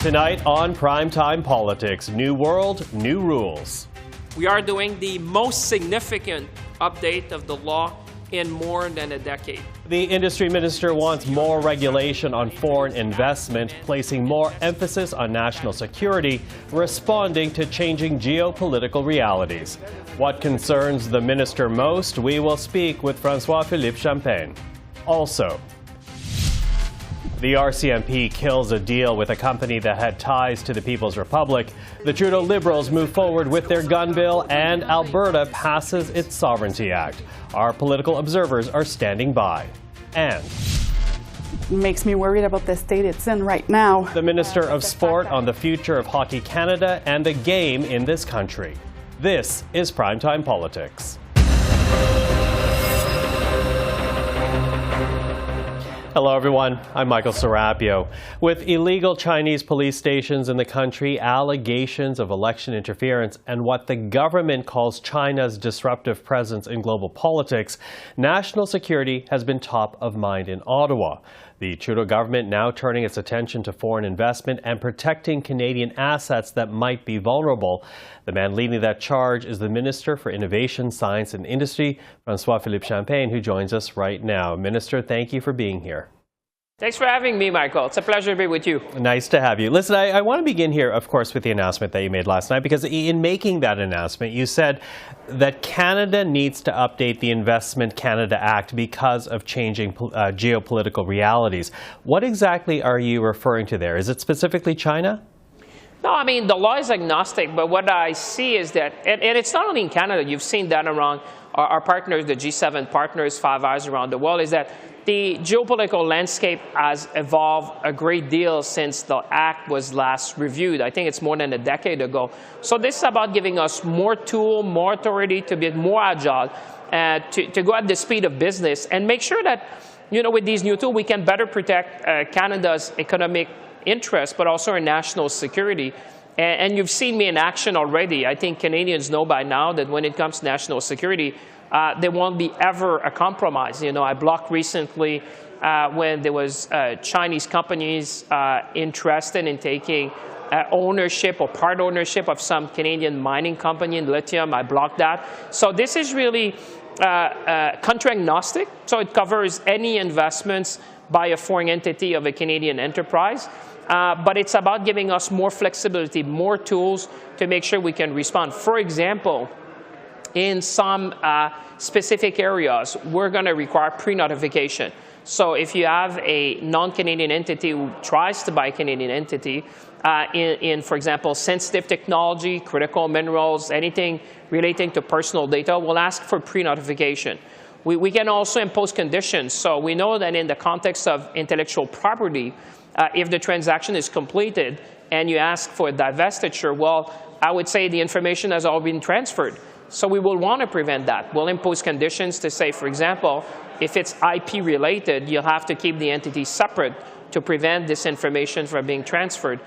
Tonight on Primetime Politics, new world, new rules. We are doing the most significant update of the law in more than a decade. The industry minister wants more regulation on foreign investment, placing more emphasis on national security, responding to changing geopolitical realities. What concerns the minister most? We will speak with François-Philippe Champagne. Also, the RCMP kills a deal with a company that had ties to the People's Republic. The Trudeau Liberals move forward with their gun bill, and Alberta passes its Sovereignty Act. Our political observers are standing by. And makes me worried about the state it's in right now. The Minister of Sport on the future of Hockey Canada and the game in this country. This is Primetime Politics. Hello, everyone. I'm Michael Serapio. With illegal Chinese police stations in the country, allegations of election interference, and what the government calls China's disruptive presence in global politics, national security has been top of mind in Ottawa. The Trudeau government now turning its attention to foreign investment and protecting Canadian assets that might be vulnerable. The man leading that charge is the Minister for Innovation, Science and Industry, François-Philippe Champagne, who joins us right now. Minister, thank you for being here. Thanks for having me, Michael. It's a pleasure to be with you. Nice to have you. Listen, I want to begin here, of course, with the announcement that you made last night, because in making that announcement, you said that Canada needs to update the Investment Canada Act because of changing geopolitical realities. What exactly are you referring to there? Is it specifically China? No, I mean, the law is agnostic, but what I see is that, and it's not only in Canada, you've seen that around our partners, the G7 partners, Five Eyes around the world, is that the geopolitical landscape has evolved a great deal since the act was last reviewed. I think it's more than a decade ago. So this is about giving us more tool, more authority to be more agile, to go at the speed of business and make sure that, with these new tools, we can better protect Canada's economic interests, but also our national security. And you've seen me in action already. I think Canadians know by now that when it comes to national security, there won't be ever a compromise. I blocked recently when there was Chinese companies interested in taking ownership or part ownership of some Canadian mining company in lithium. I blocked that. So this is really country agnostic. So it covers any investments by a foreign entity of a Canadian enterprise. But it's about giving us more flexibility, more tools to make sure we can respond. For example, in some specific areas, we're going to require pre-notification. So if you have a non-Canadian entity who tries to buy a Canadian entity in, for example, sensitive technology, critical minerals, anything relating to personal data, we'll ask for pre-notification. We can also impose conditions. So we know that in the context of intellectual property, if the transaction is completed and you ask for a divestiture, well, I would say the information has all been transferred. So we will want to prevent that. We'll impose conditions to say, for example, if it's IP related, you'll have to keep the entity separate to prevent this information from being transferred.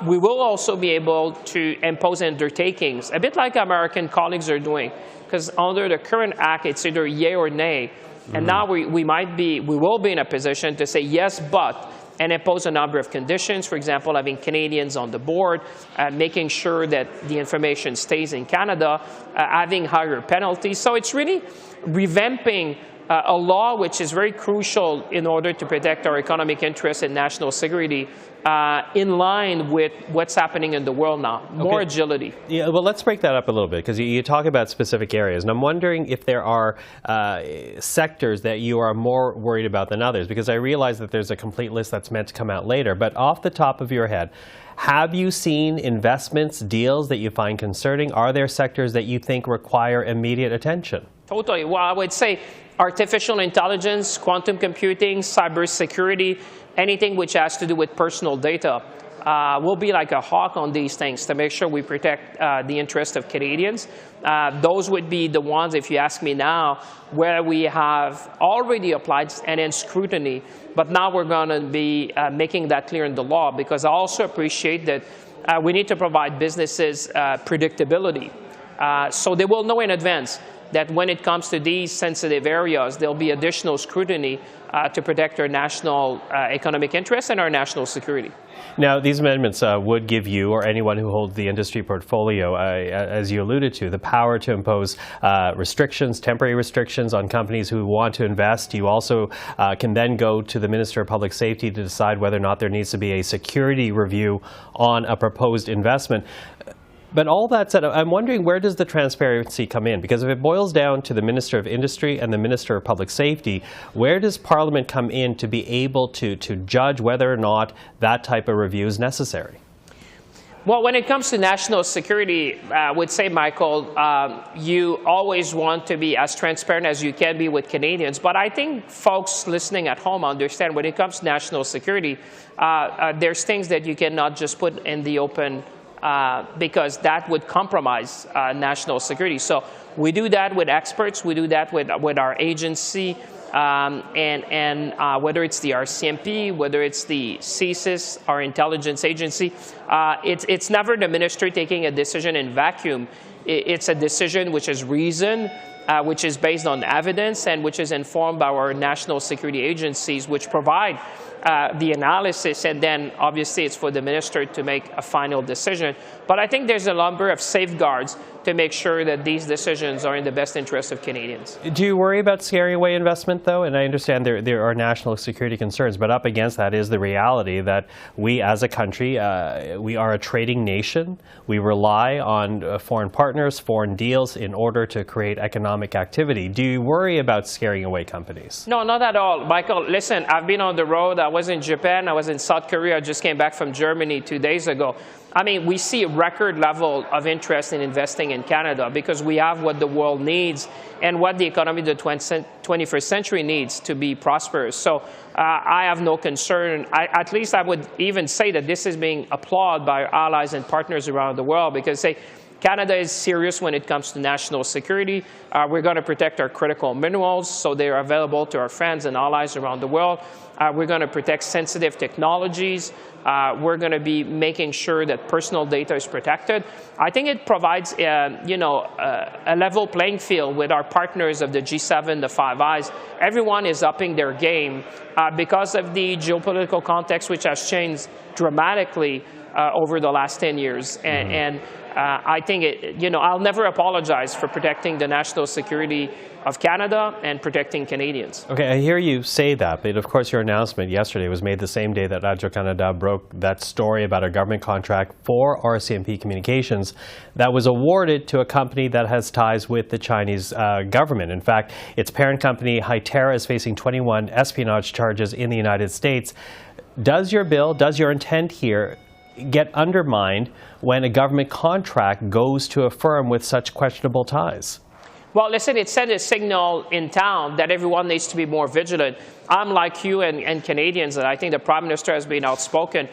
We will also be able to impose undertakings, a bit like American colleagues are doing, because under the current act, it's either yay or nay. And now we will be in a position to say yes, but, and impose a number of conditions, for example, having Canadians on the board, making sure that the information stays in Canada, having higher penalties. So it's really revamping a law which is very crucial in order to protect our economic interests and national security in line with what's happening in the world now. More agility. Yeah, well, let's break that up a little bit, because you talk about specific areas. And I'm wondering if there are sectors that you are more worried about than others, because I realize that there's a complete list that's meant to come out later. But off the top of your head, have you seen investments, deals that you find concerning? Are there sectors that you think require immediate attention? Totally. Well, I would say artificial intelligence, quantum computing, cybersecurity, anything which has to do with personal data. We'll be like a hawk on these things to make sure we protect the interest of Canadians. Those would be the ones, if you ask me now, where we have already applied and scrutiny, but now we're going to be making that clear in the law, because I also appreciate that we need to provide businesses predictability. So they will know in advance. that when it comes to these sensitive areas, there'll be additional scrutiny to protect our national economic interests and our national security. Now, these amendments would give you or anyone who holds the industry portfolio, as you alluded to, the power to impose restrictions, temporary restrictions on companies who want to invest. You also can then go to the Minister of Public Safety to decide whether or not there needs to be a security review on a proposed investment. But all that said, I'm wondering, where does the transparency come in? Because if it boils down to the Minister of Industry and the Minister of Public Safety, where does Parliament come in to be able to judge whether or not that type of review is necessary? Well, when it comes to national security, I would say, Michael, you always want to be as transparent as you can be with Canadians. But I think folks listening at home understand when it comes to national security, there's things that you cannot just put in the open because that would compromise national security. So we do that with experts. We do that with our agency, and whether it's the RCMP, whether it's the CSIS, our intelligence agency, it's never the ministry taking a decision in vacuum. It's a decision which is reasoned, which is based on evidence, and which is informed by our national security agencies, which provide the analysis, and then obviously it's for the minister to make a final decision. But I think there's a number of safeguards to make sure that these decisions are in the best interest of Canadians. Do you worry about scaring away investment, though? And I understand there are national security concerns, but up against that is the reality that we as a country, we are a trading nation. We rely on foreign partners, foreign deals in order to create economic activity. Do you worry about scaring away companies? No, not at all. Michael, listen, I've been on the road. I was in Japan. I was in South Korea. I just came back from Germany 2 days ago. I mean, we see a record level of interest in investing in Canada because we have what the world needs and what the economy of the 21st century needs to be prosperous. So I have no concern. At least I would even say that this is being applauded by our allies and partners around the world because they Canada is serious when it comes to national security. We're going to protect our critical minerals so they're available to our friends and allies around the world. We're going to protect sensitive technologies. We're going to be making sure that personal data is protected. I think it provides a level playing field with our partners of the G7, the Five Eyes. Everyone is upping their game because of the geopolitical context, which has changed dramatically over the last 10 years. And I think, I'll never apologize for protecting the national security of Canada and protecting Canadians. Okay, I hear you say that, but of course your announcement yesterday was made the same day that Radio Canada broke that story about a government contract for RCMP Communications that was awarded to a company that has ties with the Chinese government. In fact, its parent company, Hytera, is facing 21 espionage charges in the United States. Does your bill, does your intent here get undermined when a government contract goes to a firm with such questionable ties? Well, listen, it sent a signal in town that everyone needs to be more vigilant. I'm like you and Canadians, and I think the Prime Minister has been outspoken.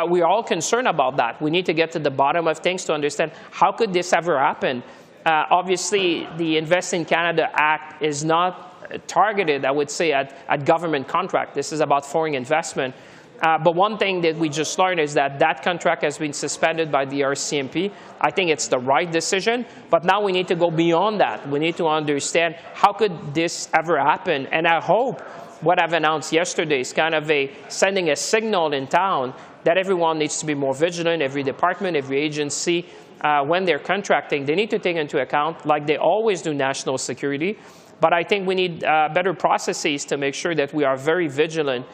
We're all concerned about that. We need to get to the bottom of things to understand how could this ever happen. Obviously, the Invest in Canada Act is not targeted, I would say, at government contract. This is about foreign investment. But one thing that we just learned is that contract has been suspended by the RCMP. I think it's the right decision, but now we need to go beyond that. We need to understand how could this ever happen, and I hope what I've announced yesterday is kind of sending a signal in town that everyone needs to be more vigilant, every department, every agency, when they're contracting. They need to take into account, like they always do, national security, but I think we need better processes to make sure that we are very vigilant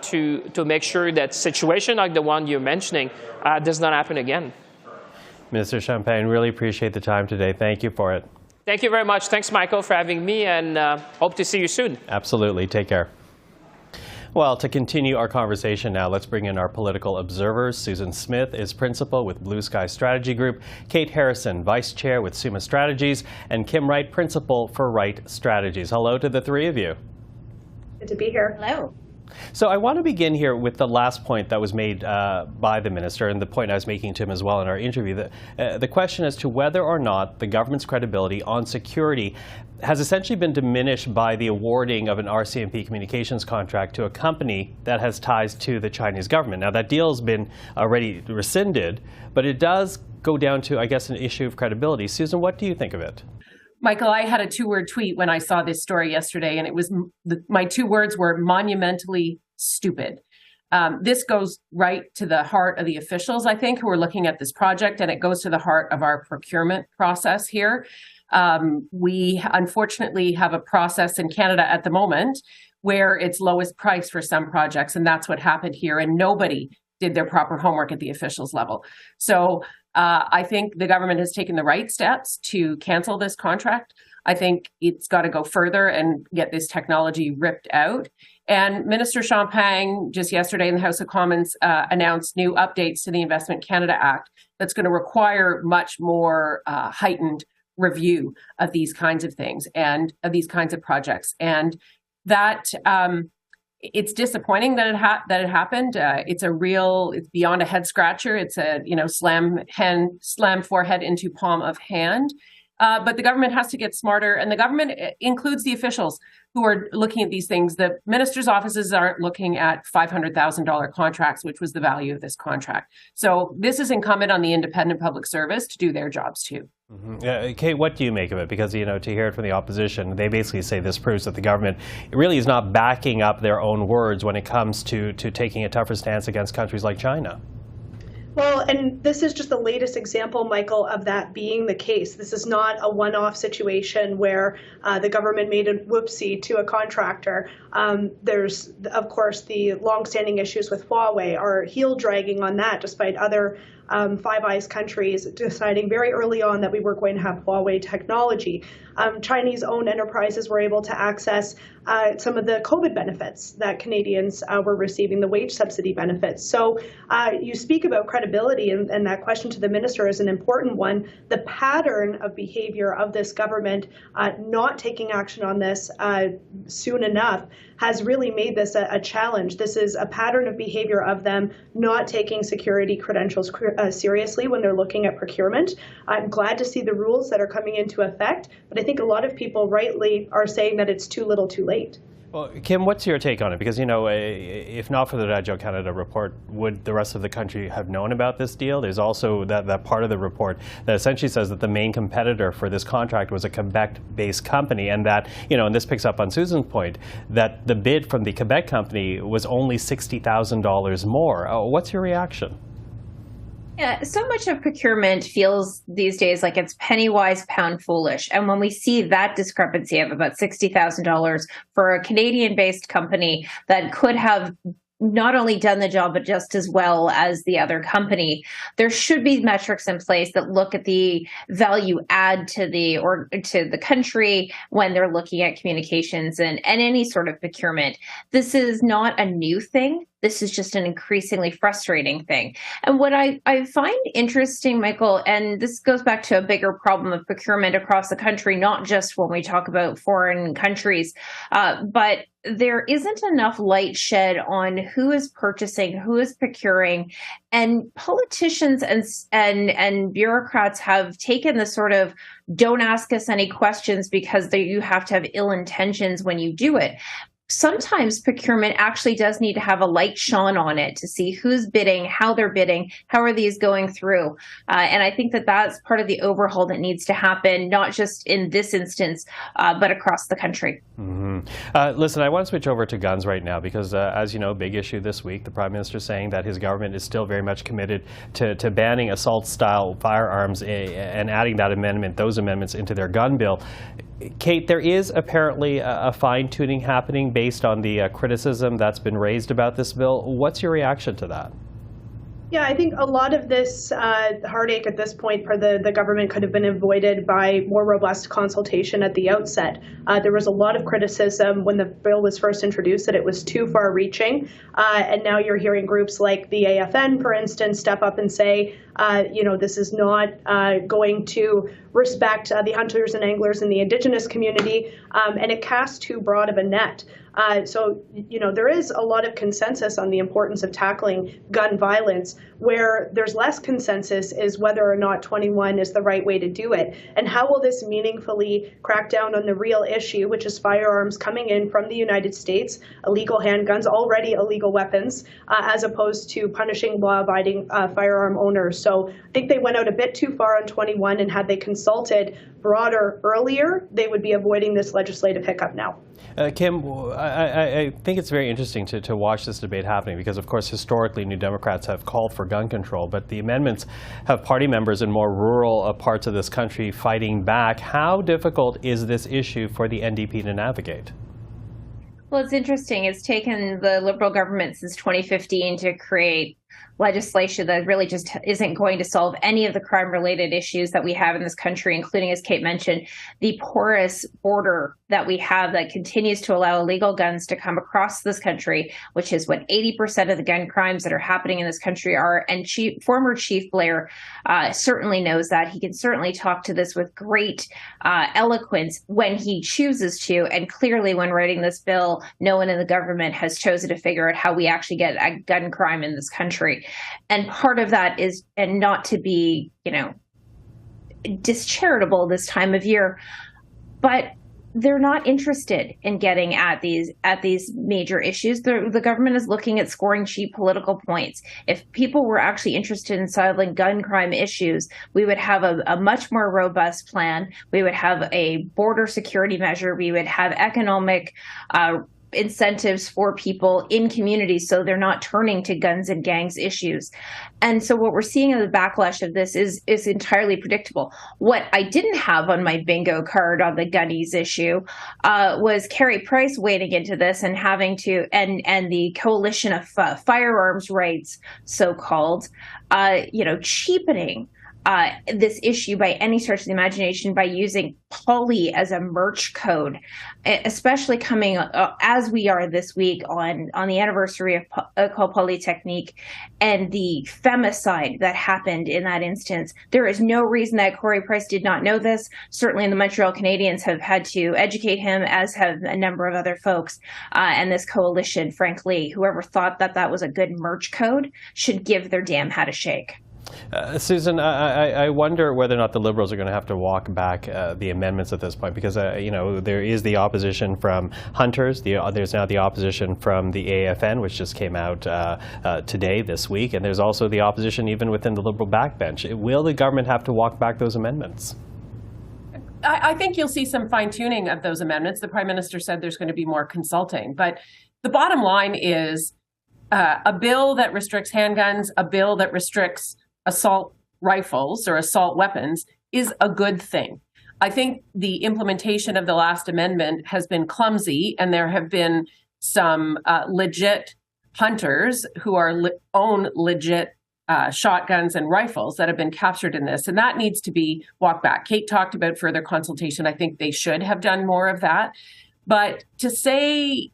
to make sure that situation like the one you're mentioning does not happen again. Mr. Champagne, really appreciate the time today. Thank you for it. Thank you very much. Thanks, Michael, for having me, and hope to see you soon. Absolutely. Take care. Well, to continue our conversation now, let's bring in our political observers. Susan Smith is principal with Blue Sky Strategy Group, Kate Harrison, vice chair with Summa Strategies, and Kim Wright, principal for Wright Strategies. Hello to the three of you. Good to be here. Hello. So I want to begin here with the last point that was made by the minister, and the point I was making to him as well in our interview. The question as to whether or not the government's credibility on security has essentially been diminished by the awarding of an RCMP communications contract to a company that has ties to the Chinese government. Now, that deal has been already rescinded, but it does go down to, I guess, an issue of credibility. Susan, what do you think of it? Michael, I had a 2-word tweet when I saw this story yesterday, and it was my 2 words were monumentally stupid. This goes right to the heart of the officials, I think, who are looking at this project, and it goes to the heart of our procurement process here. We unfortunately have a process in Canada at the moment where it's lowest price for some projects, and that's what happened here, and nobody did their proper homework at the officials level. So I think the government has taken the right steps to cancel this contract. I think it's got to go further and get this technology ripped out. And Minister Champagne just yesterday in the House of Commons announced new updates to the Investment Canada Act that's going to require much more heightened review of these kinds of things and of these kinds of projects. And that it's disappointing that it happened. It's beyond a head scratcher. It's a slam forehead into palm of hand. But the government has to get smarter, and the government includes the officials who are looking at these things. The ministers' offices aren't looking at $500,000 contracts, which was the value of this contract. So this is incumbent on the independent public service to do their jobs too. Mm-hmm. Kate, what do you make of it? Because, to hear it from the opposition, they basically say this proves that the government really is not backing up their own words when it comes to taking a tougher stance against countries like China. Well, and this is just the latest example, Michael, of that being the case. This is not a one-off situation where the government made a whoopsie to a contractor. There's, of course, the longstanding issues with Huawei, our heel dragging on that, despite other Five Eyes countries deciding very early on that we were going to have Huawei technology. Chinese-owned enterprises were able to access some of the COVID benefits that Canadians were receiving, the wage subsidy benefits. So you speak about credibility, and that question to the minister is an important one. The pattern of behavior of this government not taking action on this soon enough has really made this a challenge. This is a pattern of behavior of them not taking security credentials seriously when they're looking at procurement. I'm glad to see the rules that are coming into effect, but I think a lot of people rightly are saying that it's too little too late. Well, Kim, what's your take on it? Because, if not for the Radio Canada report, would the rest of the country have known about this deal? There's also that part of the report that essentially says that the main competitor for this contract was a Quebec-based company, and that, and this picks up on Susan's point, that the bid from the Quebec company was only $60,000 more. What's your reaction? Yeah, so much of procurement feels these days like it's penny wise, pound foolish. And when we see that discrepancy of about $60,000 for a Canadian-based company that could have not only done the job, but just as well as the other company, there should be metrics in place that look at the value add to the country when they're looking at communications and any sort of procurement. This is not a new thing. This is just an increasingly frustrating thing. And what I find interesting, Michael, and this goes back to a bigger problem of procurement across the country, not just when we talk about foreign countries, but there isn't enough light shed on who is purchasing, who is procuring, and politicians and bureaucrats have taken the sort of don't ask us any questions because you have to have ill intentions when you do it. Sometimes procurement actually does need to have a light shone on it to see who's bidding, how they're bidding, how are these going through. And I think that that's part of the overhaul that needs to happen, not just in this instance, but across the country. Mm-hmm. Listen, I want to switch over to guns right now because, as you know, big issue this week, the Prime Minister saying that his government is still very much committed to banning assault-style firearms and adding those amendments into their gun bill. Kate, there is apparently a fine-tuning happening based on the criticism that's been raised about this bill. What's your reaction to that? Yeah, I think a lot of this heartache at this point for the government could have been avoided by more robust consultation at the outset. There was a lot of criticism when the bill was first introduced that it was too far-reaching, and now you're hearing groups like the AFN, for instance, step up and say, this is not going to respect the hunters and anglers in the Indigenous community, and it casts too broad of a net. So there is a lot of consensus on the importance of tackling gun violence, Where there's less consensus is whether or not 21 is the right way to do it. And how will this meaningfully crack down on the real issue, which is firearms coming in from the United States, illegal handguns, already illegal weapons, as opposed to punishing law-abiding firearm owners. So I think they went out a bit too far on 21, and had they consulted broader earlier, they would be avoiding this legislative hiccup now. Kim, I think it's very interesting to watch this debate happening because, of course, historically, New Democrats have called for gun control, but the amendments have party members in more rural parts of this country fighting back. How difficult is this issue for the NDP to navigate? Well, it's interesting. It's taken the Liberal government since 2015 to create legislation that really just isn't going to solve any of the crime-related issues that we have in this country, including, as Kate mentioned, the porous border that we have that continues to allow illegal guns to come across this country, which is what 80% of the gun crimes that are happening in this country are. And former Chief Blair certainly knows that. He can certainly talk to this with great eloquence when he chooses to. And clearly, when writing this bill, no one in the government has chosen to figure out how we actually get a gun crime in this country. And part of that is, and not to be, discharitable this time of year, but they're not interested in getting at these major issues. The government is looking at scoring cheap political points. If people were actually interested in settling gun crime issues, we would have a much more robust plan. We would have a border security measure. We would have economic incentives for people in communities so they're not turning to guns and gangs issues. And so what we're seeing in the backlash of this is entirely predictable. What I didn't have on my bingo card on the gunnies issue was Carey Price wading into this and having to, and the coalition of firearms rights, so-called, cheapening this issue by any stretch of the imagination by using poly as a merch code, especially coming as we are this week on the anniversary of École Polytechnique and the femicide that happened in that instance. There is no reason that Corey Price did not know this. Certainly the Montreal Canadiens have had to educate him, as have a number of other folks. And this coalition, frankly, whoever thought that was a good merch code should give their damn hat a shake. Susan, I wonder whether or not the Liberals are going to have to walk back the amendments at this point, because there is the opposition from hunters. There's now the opposition from the AFN, which just came out today, this week, and there's also the opposition even within the Liberal backbench. Will the government have to walk back those amendments? I think you'll see some fine-tuning of those amendments. The Prime Minister said there's going to be more consulting, but the bottom line is a bill that restricts handguns, a bill that restricts assault rifles or assault weapons is a good thing. I think the implementation of the last amendment has been clumsy, and there have been some legit hunters who own legit shotguns and rifles that have been captured in this, and that needs to be walked back. Kate talked about further consultation. I think they should have done more of that. But to say,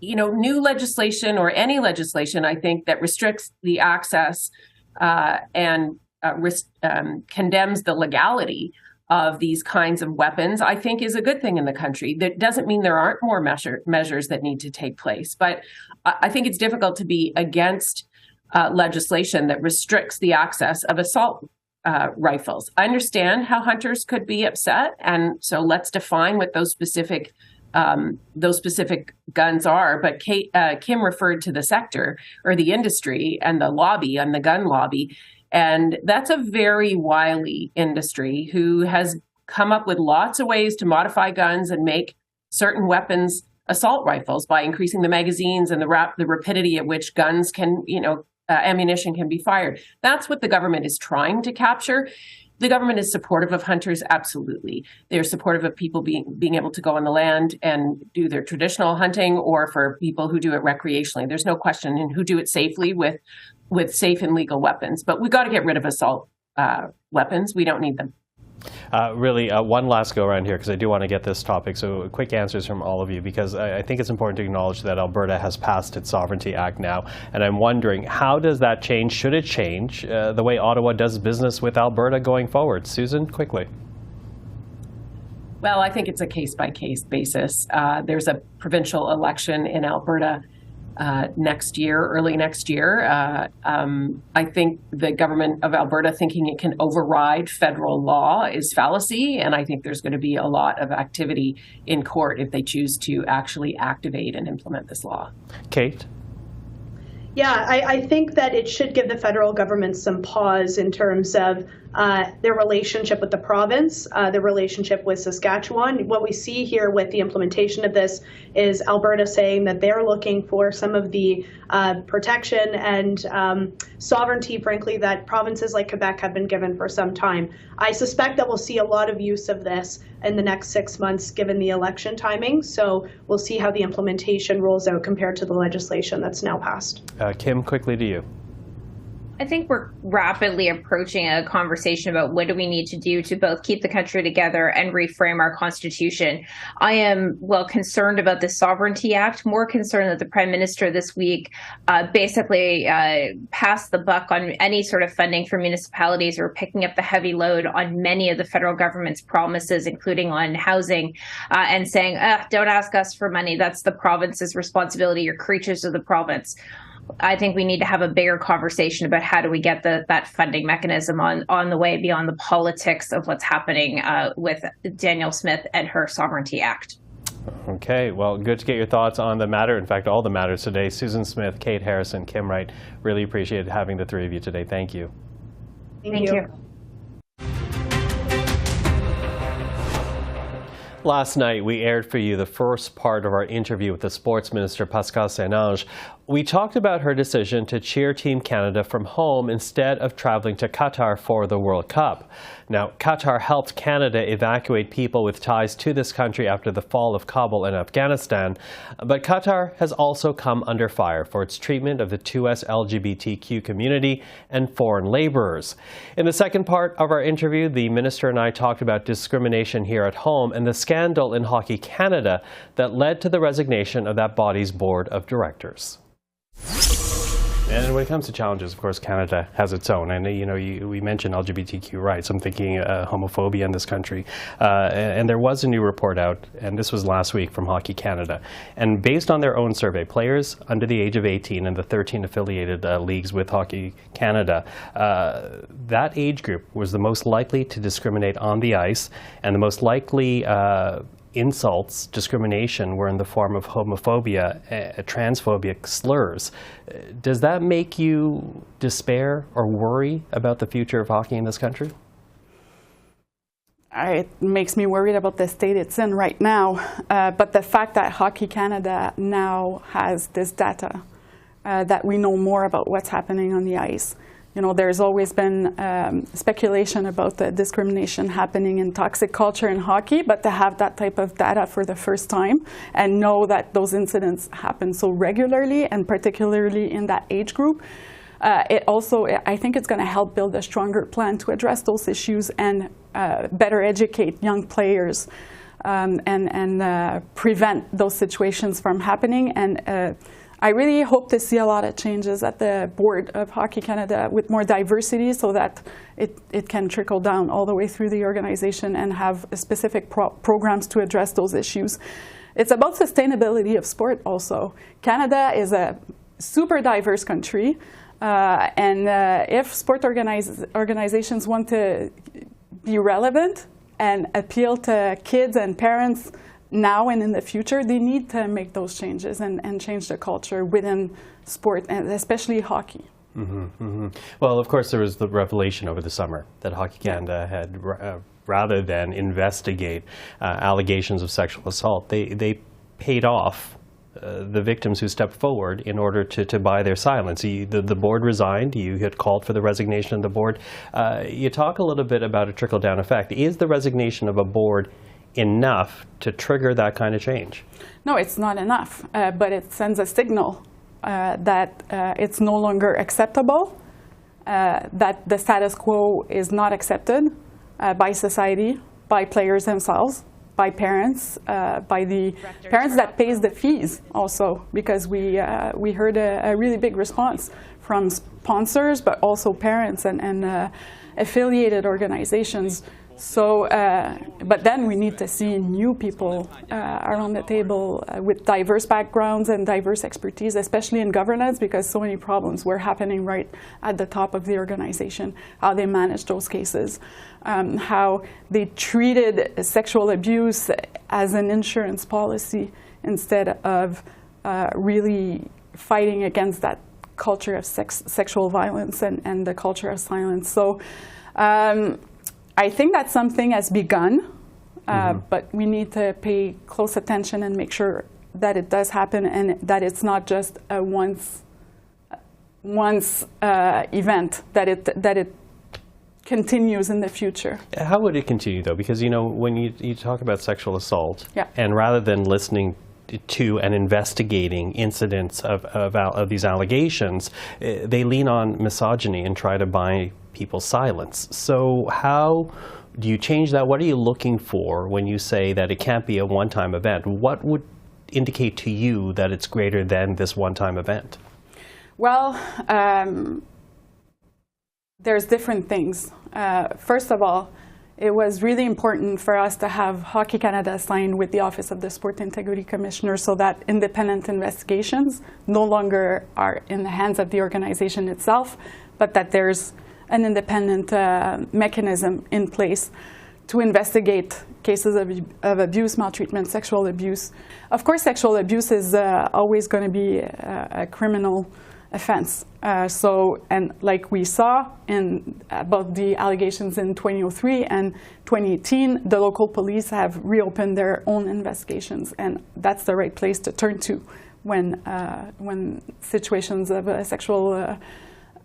new legislation or any legislation, I think, that restricts the access and condemns the legality of these kinds of weapons, I think is a good thing in the country. That doesn't mean there aren't more measures that need to take place. But I think it's difficult to be against legislation that restricts the access of assault rifles. I understand how hunters could be upset, and so let's define what those specific guns are. But Kim referred to the sector or the industry and the lobby and the gun lobby. And that's a very wily industry who has come up with lots of ways to modify guns and make certain weapons assault rifles by increasing the magazines and the rapidity at which guns can, ammunition can be fired. That's what the government is trying to capture. The government is supportive of hunters, absolutely. They're supportive of people being able to go on the land and do their traditional hunting, or for people who do it recreationally. There's no question, and who do it safely with safe and legal weapons. But we've got to get rid of assault weapons. We don't need them. Really, one last go around here, because I do want to get this topic. So quick answers from all of you, because I think it's important to acknowledge that Alberta has passed its Sovereignty Act now. And I'm wondering, how does that change, should it change, the way Ottawa does business with Alberta going forward? Susan, quickly. Well, I think it's a case-by-case basis. There's a provincial election in Alberta next year, early next year. I think the government of Alberta thinking it can override federal law is fallacy, and I think there's going to be a lot of activity in court if they choose to actually activate and implement this law. Kate? Yeah, I think that it should give the federal government some pause in terms of their relationship with the province, their relationship with Saskatchewan. What we see here with the implementation of this is Alberta saying that they're looking for some of the protection and sovereignty, frankly, that provinces like Quebec have been given for some time. I suspect that we'll see a lot of use of this in the next 6 months, given the election timing. So we'll see how the implementation rolls out compared to the legislation that's now passed. Kim, quickly to you. I think we're rapidly approaching a conversation about what do we need to do to both keep the country together and reframe our constitution. I am, concerned about the Sovereignty Act, more concerned that the Prime Minister this week basically passed the buck on any sort of funding for municipalities or picking up the heavy load on many of the federal government's promises, including on housing, and saying, don't ask us for money. That's the province's responsibility. You're creatures of the province. I think we need to have a bigger conversation about how do we get that funding mechanism on the way beyond the politics of what's happening with Danielle Smith and her Sovereignty Act. Okay, well, good to get your thoughts on the matter. In fact, all the matters today. Susan Smith, Kate Harrison, Kim Wright, really appreciate having the three of you today. Thank you. Thank you. Last night, we aired for you the first part of our interview with the Sports Minister Pascale Ste-Onge. We talked about her decision to cheer Team Canada from home instead of traveling to Qatar for the World Cup. Now, Qatar helped Canada evacuate people with ties to this country after the fall of Kabul and Afghanistan. But Qatar has also come under fire for its treatment of the 2S LGBTQ community and foreign laborers. In the second part of our interview, the minister and I talked about discrimination here at home and the scandal in Hockey Canada that led to the resignation of that body's board of directors. And when it comes to challenges, of course, Canada has its own. And, we mentioned LGBTQ rights. I'm thinking homophobia in this country. And there was a new report out, and this was last week from Hockey Canada. And based on their own survey, players under the age of 18 and the 13 affiliated leagues with Hockey Canada, that age group was the most likely to discriminate on the ice and the most likely insults, discrimination, were in the form of homophobia, transphobic slurs. Does that make you despair or worry about the future of hockey in this country? It makes me worried about the state it's in right now. But the fact that Hockey Canada now has this data, that we know more about what's happening on the ice. There's always been speculation about the discrimination happening in toxic culture in hockey, but to have that type of data for the first time and know that those incidents happen so regularly and particularly in that age group, I think it's going to help build a stronger plan to address those issues and better educate young players and prevent those situations from happening. And I really hope to see a lot of changes at the board of Hockey Canada with more diversity so that it can trickle down all the way through the organization and have specific programs to address those issues. It's about sustainability of sport also. Canada is a super diverse country, and if sport organizations want to be relevant and appeal to kids and parents now and in the future, they need to make those changes and change the culture within sport, and especially hockey. Mm-hmm, mm-hmm. Well, of course, there was the revelation over the summer that Hockey Canada had, rather than investigate allegations of sexual assault, they paid off the victims who stepped forward in order to buy their silence. The board resigned. You had called for the resignation of the board. You talk a little bit about a trickle-down effect. Is the resignation of a board enough to trigger that kind of change? No, it's not enough, but it sends a signal that it's no longer acceptable, that the status quo is not accepted by society, by players themselves, by parents, by the parents that pays the fees also, because we heard a really big response from sponsors, but also parents and affiliated organizations So, but then we need to see new people around the table with diverse backgrounds and diverse expertise, especially in governance, because so many problems were happening right at the top of the organization, how they managed those cases, how they treated sexual abuse as an insurance policy instead of really fighting against that culture of sexual violence and the culture of silence. So I think that something has begun, but we need to pay close attention and make sure that it does happen and that it's not just a once event, that it continues in the future. How would it continue, though? Because, you know, when you talk about sexual assault, Yeah. and rather than listening to and investigating incidents of these allegations, they lean on misogyny and try to buy people's silence. So how do you change that? What are you looking for when you say that it can't be a one-time event? What would indicate to you that it's greater than this one-time event? Well, there's different things. First of all, it was really important for us to have Hockey Canada signed with the Office of the Sport Integrity Commissioner so that independent investigations no longer are in the hands of the organization itself, but that there's an independent mechanism in place to investigate cases of abuse, maltreatment, sexual abuse. Of course, sexual abuse is always going to be a criminal offense. And like we saw about the allegations in 2003 and 2018, the local police have reopened their own investigations, and that's the right place to turn to when situations of sexual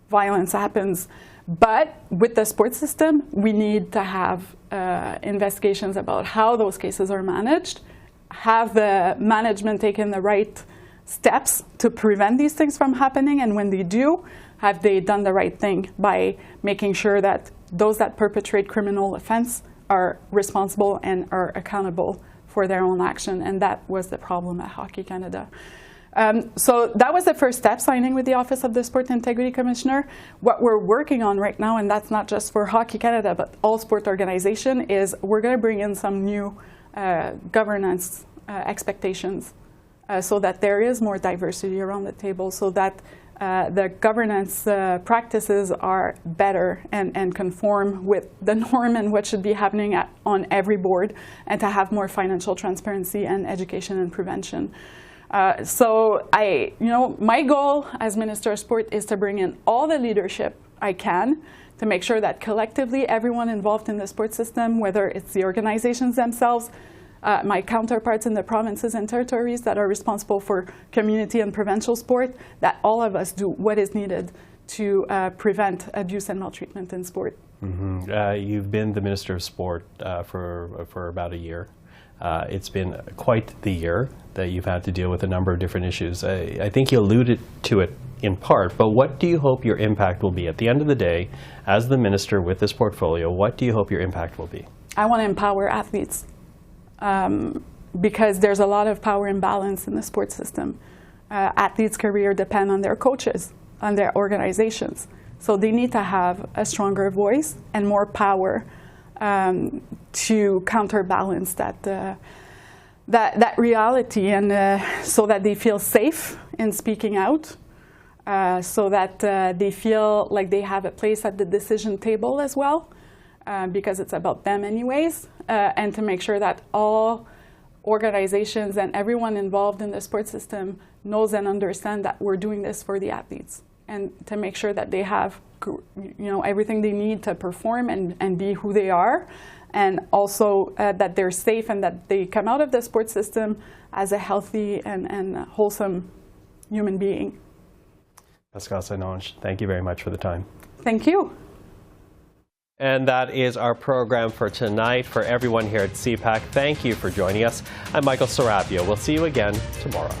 violence happens. But with the sports system, we need to have investigations about how those cases are managed, have the management taken the right steps to prevent these things from happening, and when they do, have they done the right thing by making sure that those that perpetrate criminal offense are responsible and are accountable for their own action. And that was the problem at Hockey Canada. So that was the first step, signing with the Office of the Sport Integrity Commissioner. What we're working on right now, and that's not just for Hockey Canada, but all sport organizations, is we're going to bring in some new governance expectations so that there is more diversity around the table, so that the governance practices are better and conform with the norm and what should be happening on every board, and to have more financial transparency and education and prevention. So my goal as Minister of Sport is to bring in all the leadership I can to make sure that collectively everyone involved in the sports system, whether it's the organizations themselves, my counterparts in the provinces and territories that are responsible for community and provincial sport, that all of us do what is needed to prevent abuse and maltreatment in sport. Mm-hmm. You've been the Minister of Sport for about a year. It's been quite the year that you've had to deal with a number of different issues. I think you alluded to it in part, but what do you hope your impact will be? At the end of the day, as the minister with this portfolio, what do you hope your impact will be? I want to empower athletes because there's a lot of power imbalance in the sports system. Athletes' career depend on their coaches, on their organizations. So they need to have a stronger voice and more power to counterbalance that reality, and so that they feel safe in speaking out, so that they feel like they have a place at the decision table as well, because it's about them anyways, and to make sure that all organizations and everyone involved in the sports system knows and understands that we're doing this for the athletes, and to make sure that they have everything they need to perform and be who they are, and also that they're safe and that they come out of the sports system as a healthy and wholesome human being. Pascale Ste-Onge, thank you very much for the time. Thank you. And that is our program for tonight. For everyone here at CPAC, thank you for joining us. I'm Michael Serapio. We'll see you again tomorrow.